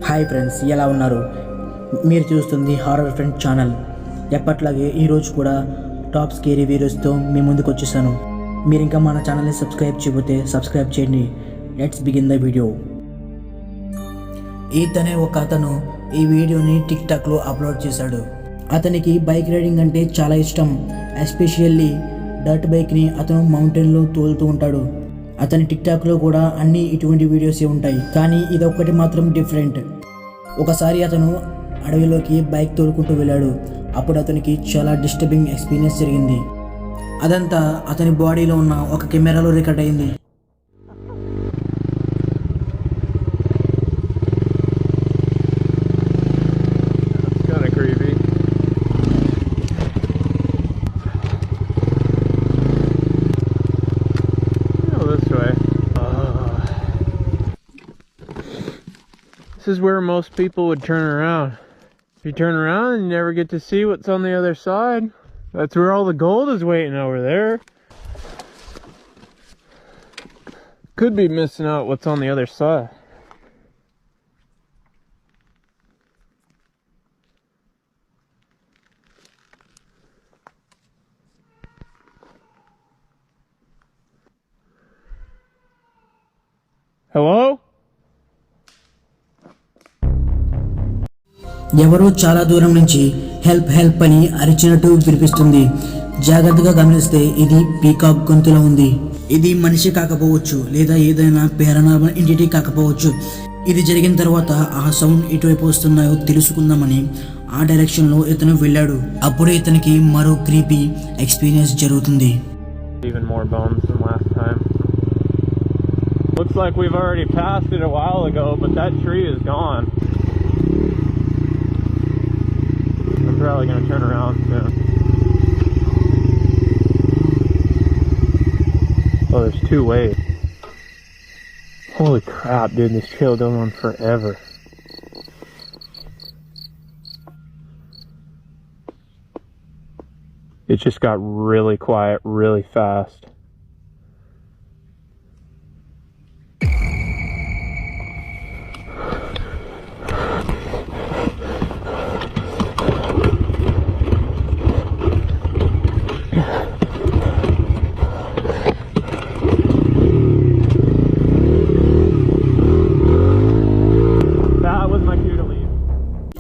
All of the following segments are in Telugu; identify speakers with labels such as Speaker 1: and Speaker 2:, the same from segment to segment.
Speaker 1: హాయ్ ఫ్రెండ్స్, ఎలా ఉన్నారు? మీరు చూస్తుంది హారర్ ఫ్రెండ్ ఛానల్. ఎప్పట్లాగే ఈరోజు కూడా టాప్ స్కేరీ వీడియోస్తో మీ ముందుకు వచ్చేసాను. మీరు ఇంకా మన ఛానల్ని సబ్స్క్రైబ్ చేయకపోతే సబ్స్క్రైబ్ చేయండి. Let's begin the video. ఈతనే ఒక అతను ఈ వీడియోని టిక్టాక్లో అప్లోడ్ చేశాడు. అతనికి బైక్ రైడింగ్ అంటే చాలా ఇష్టం. ఎస్పెషల్లీ డర్ట్ బైక్ని అతను మౌంటైన్లో తోలుతూ ఉంటాడు. అతని టిక్టాక్లో కూడా అన్ని ఇటువంటి వీడియోసే ఉంటాయి, కానీ ఇదొక్కటి మాత్రం డిఫరెంట్. ఒకసారి అతను అడవిలోకి బైక్ తోలుకుంటూ వెళ్ళాడు. అప్పుడు అతనికి చాలా డిస్టర్బింగ్ ఎక్స్పీరియన్స్ జరిగింది. అదంతా అతని బాడీలో ఉన్న ఒక కెమెరాలో రికార్డ్ అయింది.
Speaker 2: This is where most people would turn around. If you turn around, you never get to see what's on the other side. That's where all the gold is waiting over there. Could be missing out what's on the other side. Hello?
Speaker 1: ఎవరో చాలా దూరం నుంచి హెల్ప్ హెల్ప్ అని అరిచినట్టు వినిపిస్తుంది. జాగ్రత్తగా గమనిస్తే ఇది పీకాక్ గొంతులో ఉంది. ఇది మనిషి కాకపోవచ్చు, లేదా ఏదైనా పారానార్మల్ ఎంటిటీ కాకపోవచ్చు. ఇది జరిగిన తర్వాత ఆ సౌండ్ ఎటువైపు వస్తున్నాయో తెలుసుకుందామని ఆ డైరెక్షన్లో ఇతను వెళ్ళాడు. అప్పుడే ఇతనికి మరో క్రీపీ ఎక్స్పీరియన్స్ జరుగుతుంది.
Speaker 2: Even more bones than last time. Looks like we've already passed it a while ago, but that tree is gone. I'm probably going to turn around soon. Oh, there's two ways. Holy crap, dude, this trail going on forever. It just got really quiet really fast.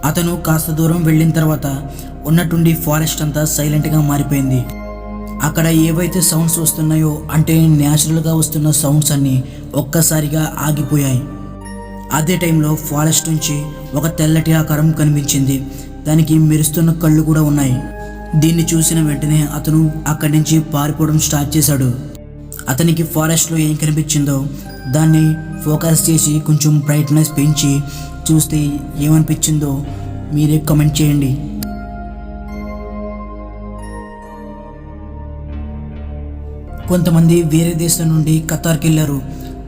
Speaker 1: అతను కాస్త దూరం వెళ్ళిన తర్వాత ఉన్నట్టుండి ఫారెస్ట్ అంతా సైలెంట్గా మారిపోయింది. అక్కడ ఏవైతే సౌండ్స్ వస్తున్నాయో, అంటే న్యాచురల్గా వస్తున్న సౌండ్స్ అన్నీ ఒక్కసారిగా ఆగిపోయాయి. అదే టైంలో ఫారెస్ట్ నుంచి ఒక తెల్లటి ఆకారం కనిపించింది. దానికి మెరుస్తున్న కళ్ళు కూడా ఉన్నాయి. దీన్ని చూసిన వెంటనే అతను అక్కడి నుంచి పారిపోవడం స్టార్ట్ చేశాడు. అతనికి ఫారెస్ట్లో ఏం కనిపించిందో దాన్ని ఫోకస్ చేసి కొంచెం బ్రైట్నెస్ పెంచి చూస్తే ఏమనిపించిందో మీరే కామెంట్ చేయండి. కొంతమంది వేరే దేశం నుండి ఖతార్కి వెళ్ళారు,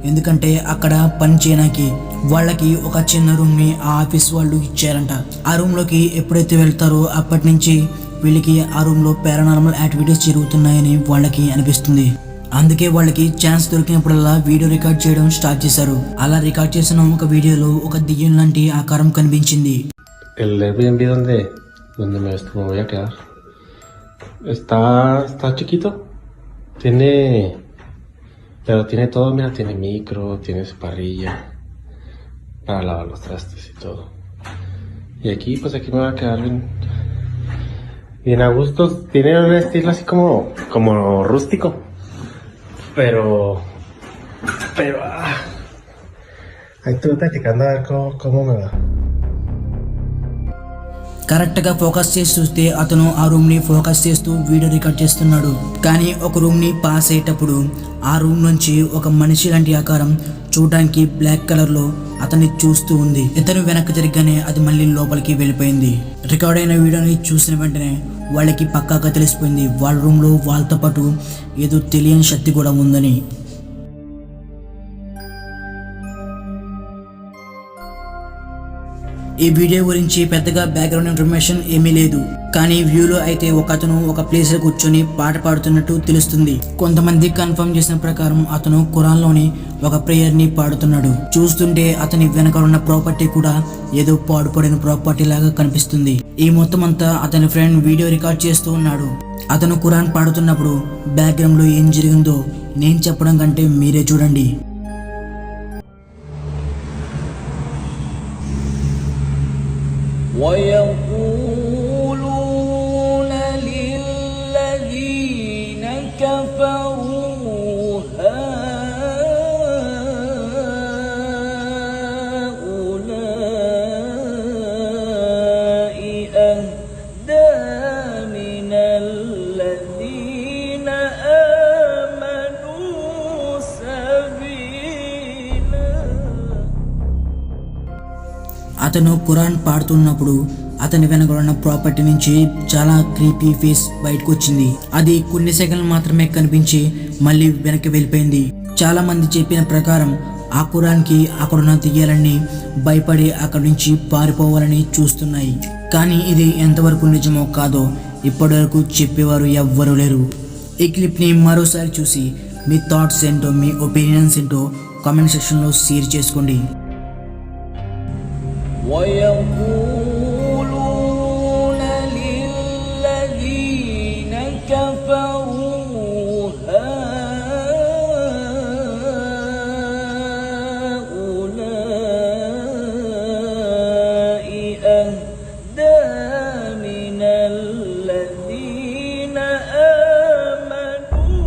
Speaker 1: ఎందుకంటే అక్కడ పని చేయడానికి. వాళ్ళకి ఒక చిన్న రూమ్ని ఆ ఆఫీస్ వాళ్ళు ఇచ్చారంట. ఆ రూమ్లోకి ఎప్పుడైతే వెళ్తారో అప్పటి నుంచి వీళ్ళకి ఆ రూమ్లో పారానార్మల్ యాక్టివిటీస్ జరుగుతున్నాయని వాళ్ళకి అనిపిస్తుంది. అందుకే వాళ్ళకి ఛాన్స్ దొరికినప్పుడల్లా వీడియో రికార్డ్ చేయడం స్టార్ట్ చేశారు. అలా రికార్డ్ చేసిన ఒక వీడియోలో ఒక దెయ్యం లాంటి ఆకారం కనిపించింది.
Speaker 3: El Airbnb donde me voy a quedar está chiquito, pero tiene todo, mira, tiene micro, tiene su parrilla para lavar los trastes y todo. Y aquí aquí me voy a quedar bien a gusto. Tiene un estilo así como rústico, pero ahí estoy practicando a ver cómo me va.
Speaker 1: కరెక్ట్గా ఫోకస్ చేసి చూస్తే అతను ఆ రూమ్ని ఫోకస్ చేస్తూ వీడియో రికార్డ్ చేస్తున్నాడు. కానీ ఒక రూమ్ని పాస్ అయ్యేటప్పుడు ఆ రూమ్ నుంచి ఒక మనిషి లాంటి ఆకారం చూడడానికి బ్లాక్ కలర్లో అతన్ని చూస్తూ ఉంది. ఇతను వెనక్కి తిరిగానే అది మళ్ళీ లోపలికి వెళ్ళిపోయింది. రికార్డ్ అయిన వీడియోని చూసిన వెంటనే వాళ్ళకి పక్కాగా తెలిసిపోయింది వాళ్ళ రూమ్లో వాళ్ళతో పాటు ఏదో తెలియని శక్తి కూడా ఉందని. ఈ వీడియో గురించి పెద్దగా బ్యాక్గ్రౌండ్ ఇన్ఫర్మేషన్ ఏమీ లేదు, కానీ వ్యూలో అయితే అతను ఒక ప్లేస్ లో కూర్చొని పాట పాడుతున్నట్టు తెలుస్తుంది. కొంతమంది కన్ఫర్మ్ చేసిన ప్రకారం అతను ఖురాన్లోని ఒక ప్రేయర్ ని పాడుతున్నాడు. చూస్తుంటే అతని వెనక ఉన్న ప్రాపర్టీ కూడా ఏదో పాడుపడిన ప్రాపర్టీ లాగా కనిపిస్తుంది. ఈ మొత్తం అంతా అతని ఫ్రెండ్ వీడియో రికార్డ్ చేస్తూ ఉన్నాడు. అతను ఖురాన్ పాడుతున్నప్పుడు బ్యాక్గ్రౌండ్ లో ఏం జరిగిందో నేను చెప్పడం కంటే మీరే చూడండి.
Speaker 4: ويقولون للذين كفروا هؤلاء أهدى من الذين آمنوا سبيلا.
Speaker 1: అతను ఖురాన్ పాడుతున్నప్పుడు అతని వెనక ఉన్న ప్రాపర్టీ నుంచి చాలా క్రీపీ ఫేస్ బయటకు వచ్చింది. అది కొన్ని సెకండ్లు మాత్రమే కనిపించి మళ్ళీ వెనక్కి వెళ్ళిపోయింది. చాలా మంది చెప్పిన ప్రకారం ఆ ఖురాన్కి అక్కడున్న దెయ్యాలన్నీ భయపడి అక్కడి నుంచి పారిపోవాలని చూస్తున్నాయి. కానీ ఇది ఎంతవరకు నిజమో కాదో ఇప్పటివరకు చెప్పేవారు ఎవ్వరూ లేరు. ఈ క్లిప్ని మరోసారి చూసి మీ థాట్స్ ఏంటో, మీ ఒపీనియన్స్ ఏంటో కామెంట్ సెక్షన్లో షేర్ చేసుకోండి.
Speaker 4: ويقول